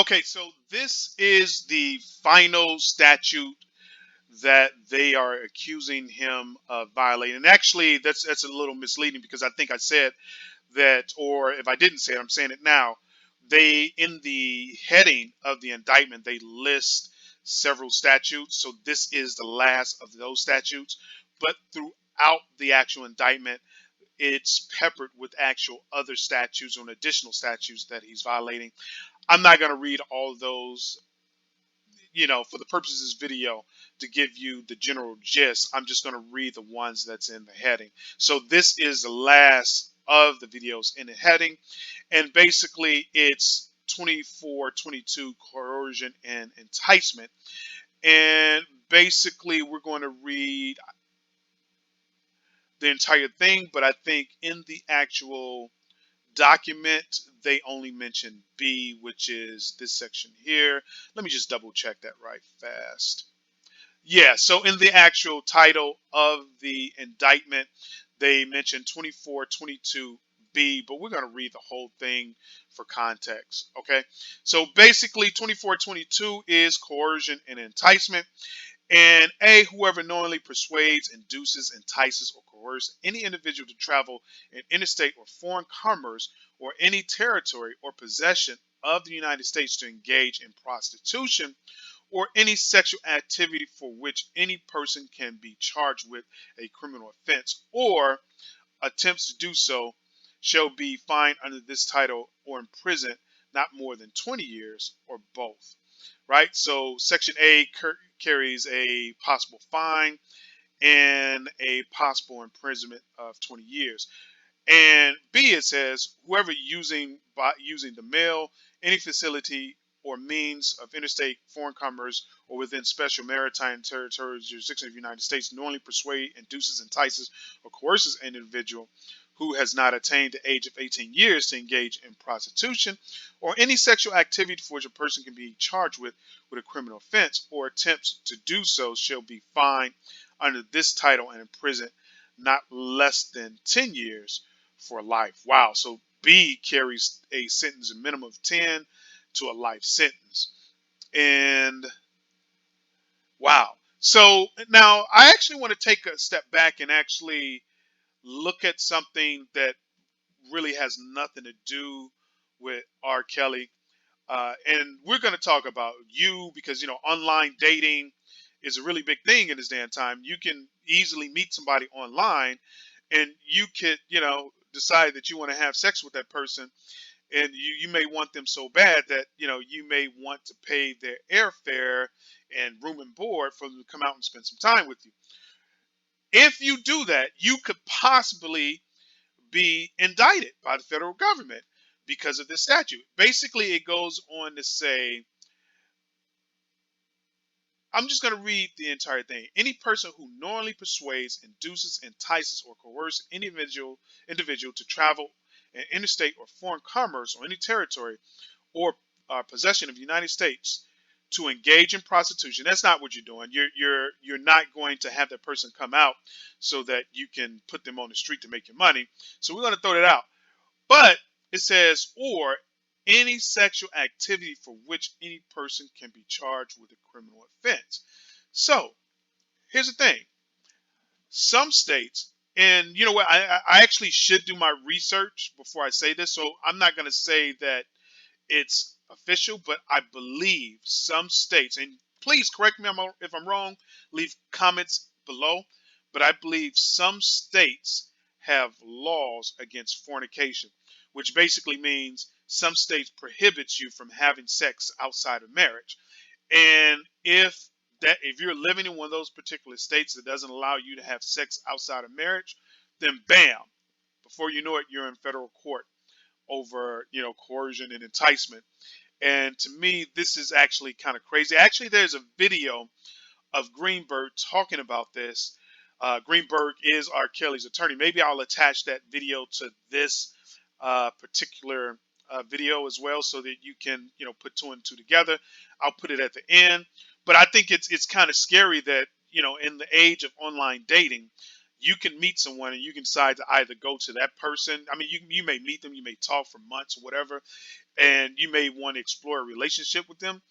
Okay, so this is the final statute that they are accusing him of violating. And actually, that's a little misleading because I think I said that, or if I didn't say it, I'm saying it now. They, in the heading of the indictment, they list several statutes. So this is the last of those statutes. But throughout the actual indictment, it's peppered with actual other statutes or additional statutes that he's violating. I'm not going to read all of those, for the purposes of this video, to give you the general gist. I'm just going to read the ones that's in the heading. So this is the last of the videos in the heading, and basically it's 2422 coercion and enticement. And basically we're going to read the entire thing, but I think in the actual document they only mention B, which is this section here. Let me just double check that right fast. Yeah, so in the actual title of the indictment, they mentioned 2422B, but we're going to read the whole thing for context. Okay, so basically 2422 is coercion and enticement. And A, whoever knowingly persuades, induces, entices, or coerces any individual to travel in interstate or foreign commerce or any territory or possession of the United States to engage in prostitution or any sexual activity for which any person can be charged with a criminal offense or attempts to do so shall be fined under this title or imprisoned not more than 20 years or both. Right? So Section A carries a possible fine and a possible imprisonment of 20 years. And B, it says whoever using the mail, any facility or means of interstate foreign commerce or within special maritime territorial jurisdiction of the United States knowingly persuade, induces, entices, or coerces an individual who has not attained the age of 18 years to engage in prostitution or any sexual activity for which a person can be charged with a criminal offense or attempts to do so shall be fined under this title and imprisoned not less than 10 years for life. Wow. So B carries a sentence, a minimum of 10 to a life sentence. And wow. So now I actually want to take a step back and actually look at something that really has nothing to do with R. Kelly. And we're going to talk about you because, online dating is a really big thing in this day and time. You can easily meet somebody online and you could, decide that you want to have sex with that person. And you may want them so bad that, you may want to pay their airfare and room and board for them to come out and spend some time with you. If you do that, you could possibly be indicted by the federal government because of this statute. Basically, it goes on to say, I'm just going to read the entire thing. Any person who knowingly persuades, induces, entices, or coerces any individual to travel in interstate or foreign commerce or any territory or possession of the United States to engage in prostitution. That's not what you're doing. You're not going to have that person come out so that you can put them on the street to make your money. So we're going to throw that out. But it says, or any sexual activity for which any person can be charged with a criminal offense. So here's the thing. Some states, and you know what, I actually should do my research before I say this. So I'm not going to say that it's official, but I believe some states, and please correct me if I'm wrong, leave comments below, but I believe some states have laws against fornication, which basically means some states prohibits you from having sex outside of marriage. And if you're living in one of those particular states that doesn't allow you to have sex outside of marriage, then bam, before you know it, you're in federal court over, coercion and enticement. And to me, this is actually kind of crazy. Actually, there's a video of Greenberg talking about this. Greenberg is R. Kelly's attorney. Maybe I'll attach that video to this particular video as well, so that you can, put two and two together. I'll put it at the end. But I think it's kind of scary that, in the age of online dating, you can meet someone and you can decide to either go to that person. I mean, you may meet them, you may talk for months or whatever, and you may want to explore a relationship with them,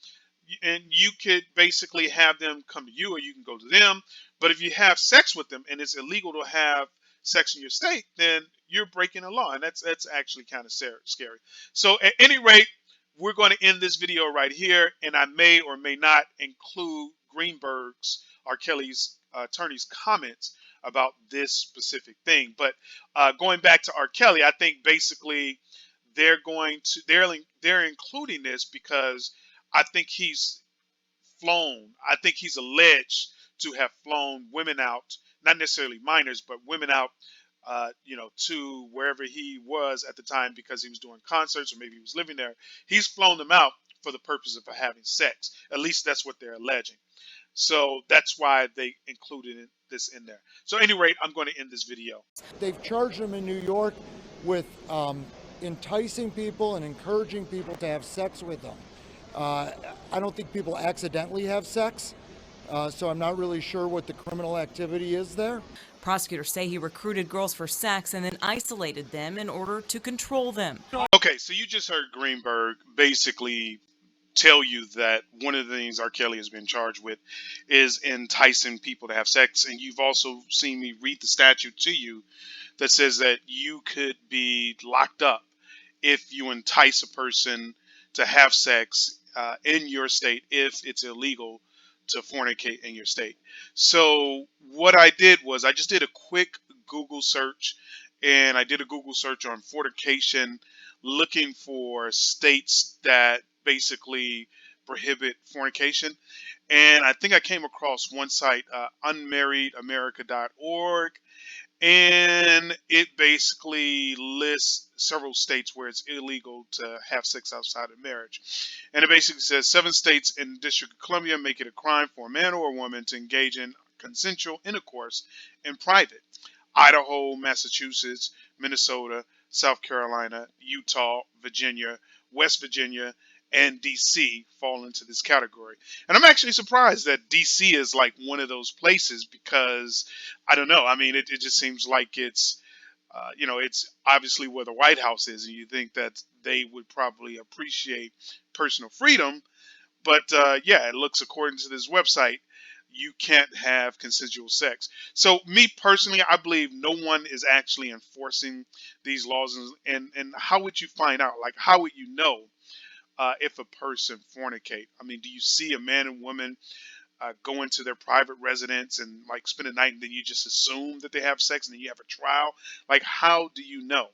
and you could basically have them come to you, or you can go to them. But if you have sex with them and it's illegal to have sex in your state, then you're breaking the law, and that's actually kind of scary. So at any rate, we're going to end this video right here, and I may or may not include Greenberg's, R. Kelly's attorney's comments about this specific thing. But going back to R. Kelly, I think basically they're including this because I think he's alleged to have flown women out, not necessarily minors, but women out, to wherever he was at the time because he was doing concerts or maybe he was living there. He's flown them out for the purpose of having sex. At least that's what they're alleging. So that's why they included this in there. So anyway, I'm going to end this video. They've charged him in New York with enticing people and encouraging people to have sex with them. I don't think people accidentally have sex, so I'm not really sure what the criminal activity is there. Prosecutors say he recruited girls for sex and then isolated them in order to control them. Okay, so you just heard Greenberg basically tell you that one of the things R. Kelly has been charged with is enticing people to have sex. And you've also seen me read the statute to you that says that you could be locked up if you entice a person to have sex in your state if it's illegal to fornicate in your state. So what I did was I just did a quick Google search, and I did a Google search on fornication, looking for states that basically prohibit fornication. And I think I came across one site, unmarriedamerica.org, and it basically lists several states where it's illegal to have sex outside of marriage. And it basically says 7 states in the District of Columbia make it a crime for a man or a woman to engage in consensual intercourse in private. Idaho, Massachusetts, Minnesota, South Carolina, Utah, Virginia, West Virginia, and DC fall into this category. And I'm actually surprised that DC is like one of those places because I don't know. I mean, it just seems like it's obviously where the White House is, and you think that they would probably appreciate personal freedom. But yeah, it looks, according to this website, you can't have consensual sex. So me personally, I believe no one is actually enforcing these laws. And how would you find out? Like, how would you know if a person fornicate? I mean, do you see a man and woman go into their private residence and like spend a night, and then you just assume that they have sex, and then you have a trial? Like, how do you know?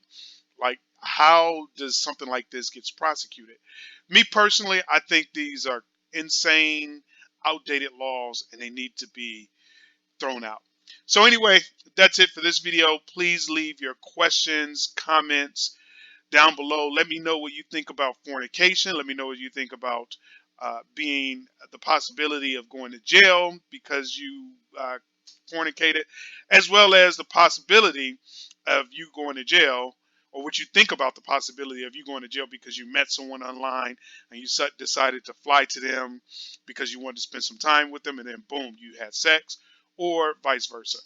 Like, how does something like this gets prosecuted? Me personally, I think these are insane, outdated laws, and they need to be thrown out. So anyway, that's it for this video. Please leave your questions, comments down below. Let me know what you think about fornication. Let me know what you think about being the possibility of going to jail because you fornicated, as well as the possibility of you going to jail, or what you think about the possibility of you going to jail because you met someone online and you decided to fly to them because you wanted to spend some time with them, and then boom, you had sex, or vice versa.